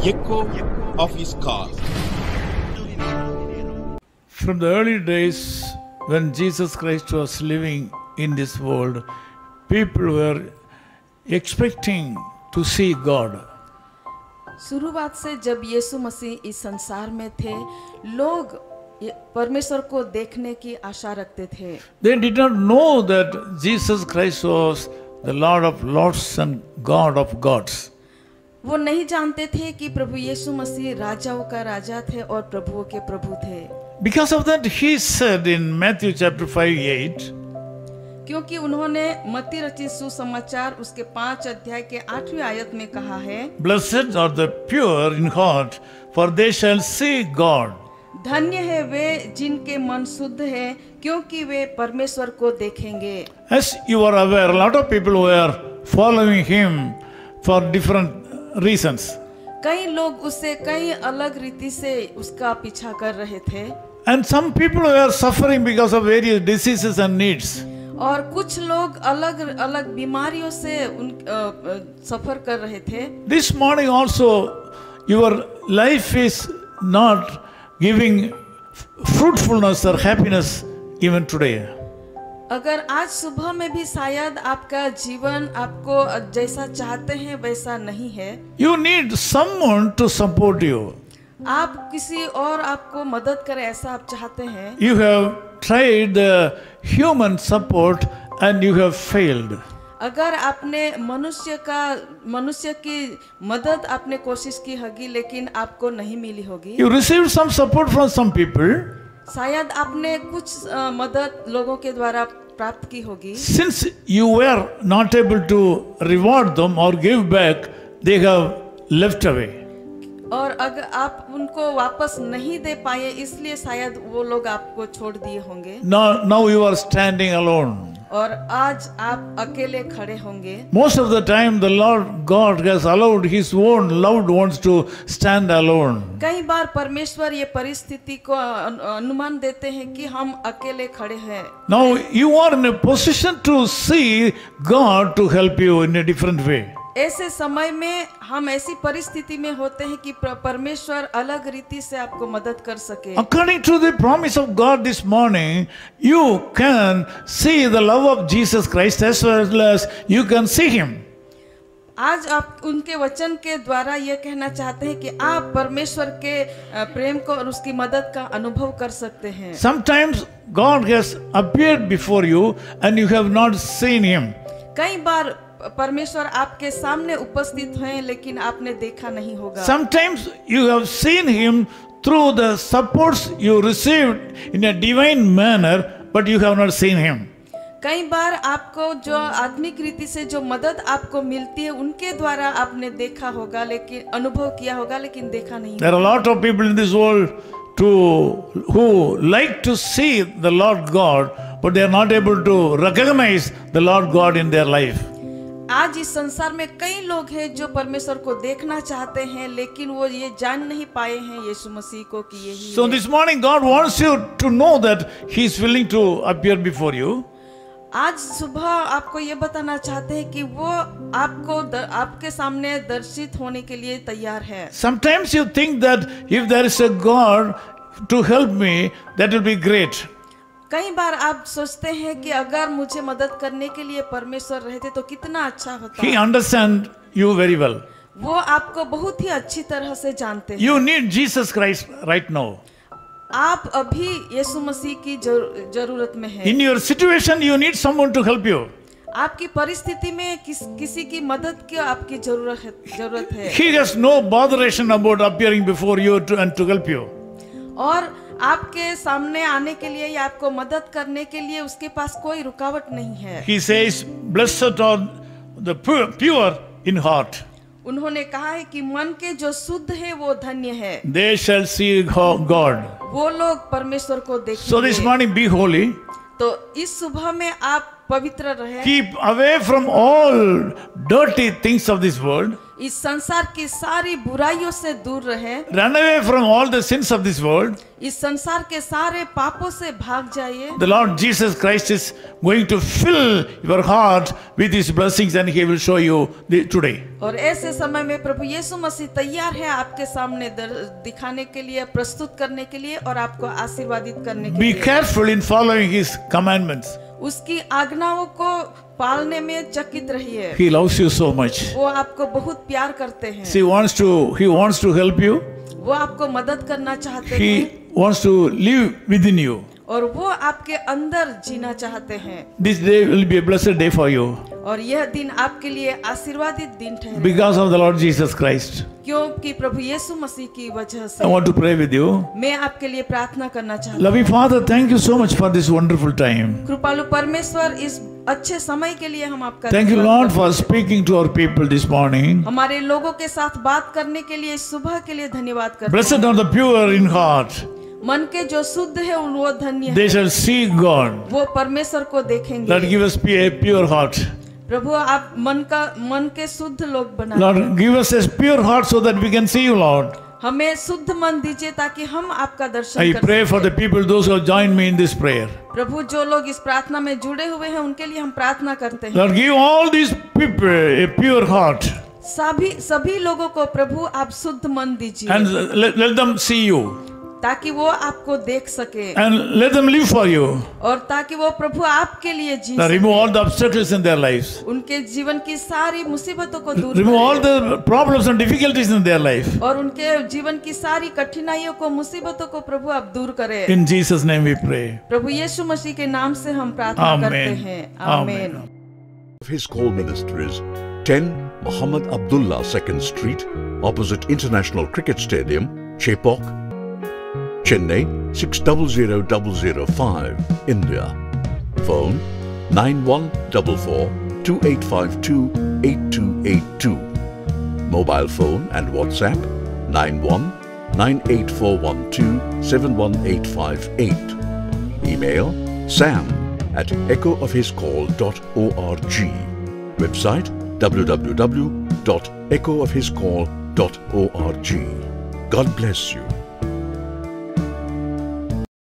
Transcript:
echo of his call. From the early days when Jesus Christ was living in this world, people were expecting to see God. शुरुआत से जब यीशु मसीह इस संसार में थे, लोग परमेश्वर को देखने की आशा रखते थे। They did not know that Jesus Christ was the Lord of Lords and God of Gods. वो नहीं जानते थे कि प्रभु यीशु मसीह राजाओं का राजा थे और प्रभुओं के प्रभु थे। Because of that, he said in Matthew chapter 5:8, क्योंकि उन्होंने मत्ती रचित सुसमाचार उसके 5 अध्याय के 8वीं आयत में कहा है, Blessed are the pure in heart, for they shall see God. धन्य है वे जिनके मन शुद्ध है, क्योंकि वे परमेश्वर को देखेंगे। As you are aware, a lot of people were following him for different reasons. कई लोग उससे कई अलग रीति से उसका पीछा कर रहे थे, And some people were suffering because of various diseases and needs. और कुछ लोग अलग अलग बीमारियों से सफर कर रहे थे। This morning also, your life is not giving fruitfulness or happiness even today. अगर आज सुबह में भी शायद आपका जीवन आपको जैसा चाहते हैं वैसा नहीं है, You need someone to support you. आप किसी और आपको मदद करे ऐसा आप चाहते हैं। You have tried the human support and you have failed. अगर आपने मनुष्य की मदद आपने कोशिश की होगी लेकिन आपको नहीं मिली होगी। You received some support from some people. शायद आपने कुछ मदद लोगों के द्वारा प्राप्त की होगी। Since you were not able to reward them or give back, they have left away. और अगर आप उनको वापस नहीं दे पाए इसलिए शायद वो लोग आपको छोड़ दिए होंगे। Now you are standing alone. और आज आप अकेले खड़े होंगे। Most of the time the Lord God has allowed his own loved ones to stand alone. कई बार परमेश्वर ये परिस्थिति को अनुमान देते हैं कि हम अकेले खड़े हैं। Now you are in a position to see God to help you in a different way. ऐसे समय में हम ऐसी परिस्थिति में होते हैं कि परमेश्वर अलग रीति से आपको मदद कर सके। According to the promise of God this morning, you can see the love of Jesus Christ as well as you can see him. आज आप उनके वचन के द्वारा ये कहना चाहते हैं कि आप परमेश्वर के प्रेम को और उसकी मदद का अनुभव कर सकते हैं। Sometimes God has appeared before you and you have not seen him. कई बार परमेश्वर आपके सामने उपस्थित हैं लेकिन आपने देखा नहीं होगा। Sometimes you have seen him through the supports you received in a divine manner, but you have not seen him. कई बार आपको जो आत्मिक रीति से जो मदद आपको मिलती है उनके द्वारा आपने देखा होगा लेकिन अनुभव किया होगा लेकिन देखा नहीं। There are a lot of people in this world who like to see the Lord God, but they are not able to recognize the Lord God in their life. आज इस संसार में कई लोग हैं जो परमेश्वर को देखना चाहते हैं लेकिन वो ये जान नहीं पाए हैं यीशु मसीह को कि यही So this morning God wants you to know that he is willing to appear before you. आज सुबह आपको ये बताना चाहते हैं कि वो आपके सामने दर्शित होने के लिए तैयार है। Sometimes you think that if there is a God to help me, that will be great. कई बार आप सोचते हैं कि अगर मुझे मदद करने के लिए परमेश्वर रहते तो कितना अच्छा होता। He understands you very well. वो आपको बहुत ही अच्छी तरह से जानते हैं। You need Jesus Christ right now. आप अभी यीशु मसीह की जरूरत में हैं। In your situation, you need someone to help you. आपकी परिस्थिति में किसी की मदद की आपकी जरूरत है। He has no botheration about appearing before you and to help you. और आपके सामने आने के लिए या आपको मदद करने के लिए उसके पास कोई रुकावट नहीं है। He says, "Blessed are the pure in heart." उन्होंने कहा है कि मन के जो शुद्ध है वो धन्य है। They shall see God. वो लोग परमेश्वर को देखेंगे। So this morning, be holy. तो इस सुबह में आप पवित्र रहें। Keep away from all dirty things of this world. इस संसार की सारी बुराइयों से दूर रहे, Run away from all the sins of this world. इस संसार के सारे पापों से भाग जाइए। The Lord Jesus Christ is going to fill your heart with His blessings, and He will show you today. और ऐसे समय में प्रभु यीशु मसीह तैयार है आपके सामने दिखाने के लिए, प्रस्तुत करने के लिए और आपको आशीर्वादित करने के Be लिए। careful in following His commandments. उसकी आज्ञाओं को पालने में चकित रहिए। He loves you so much. वो आपको बहुत प्यार करते हैं। He wants to help you. वो आपको मदद करना चाहते हैं He wants to live within you. और वो आपके अंदर जीना चाहते हैं। This day will be a blessed day for you और यह दिन आपके लिए आशीर्वादित दिन ठहरे because of the Lord Jesus Christ. क्योंकि प्रभु यीशु मसीह की वजह I से। want to pray with you. मैं आपके लिए प्रार्थना करना चाहता हूँ। Loving Father, thank you so much for this wonderful time. कृपालु परमेश्वर, इस अच्छे समय के लिए हम आपका Thank you, धन्यवाद Lord, करते for speaking to our people this morning. हैं। हमारे लोगों के साथ बात करने के लिए सुबह के लिए धन्यवाद करते Blessed हैं। are the pure in heart. मन के जो शुद्ध है वो धन्य They है, shall see God. वो परमेश्वर को Lord, देखेंगे। give us a pure heart. प्रभु आप मन के शुद्ध लोग बनाए। Lord, give us a pure heart so that we can see you, Lord. हमें शुद्ध मन दीजिए ताकि हम आपका दर्शन I कर pray for सकें। the people, those who have joined me in this prayer. प्रभु जो लोग इस प्रार्थना में जुड़े हुए हैं उनके लिए हम प्रार्थना करते हैं। Lord, give all these people a pure heart सभी लोगों को प्रभु आप शुद्ध मन दीजिए and let them see you ताकि वो आपको देख सके and let them live for you. और ताकि वो प्रभु आपके लिए जी Lord, सके। remove all the obstacles in their lives. उनके जीवन की सारी मुसीबतों को दूर Remove all करें the problems and difficulties in their life. और उनके जीवन की सारी कठिनाइयों को, मुसीबतों को प्रभु आप दूर करें। In Jesus' name we pray. प्रभु यीशु मसीह के नाम से हम प्रार्थना करते Amen. हैं। Amen. आमीन। His call ministries 10 Muhammad Abdullah 2nd Street, opposite International Cricket Stadium, Chepauk, Chennai 600005, India. Phone 9144 2852 8282. Mobile phone and WhatsApp 91 98412 71858. Email sam@echoofhiscall.org. Website www.echoofhiscall.org. God bless you.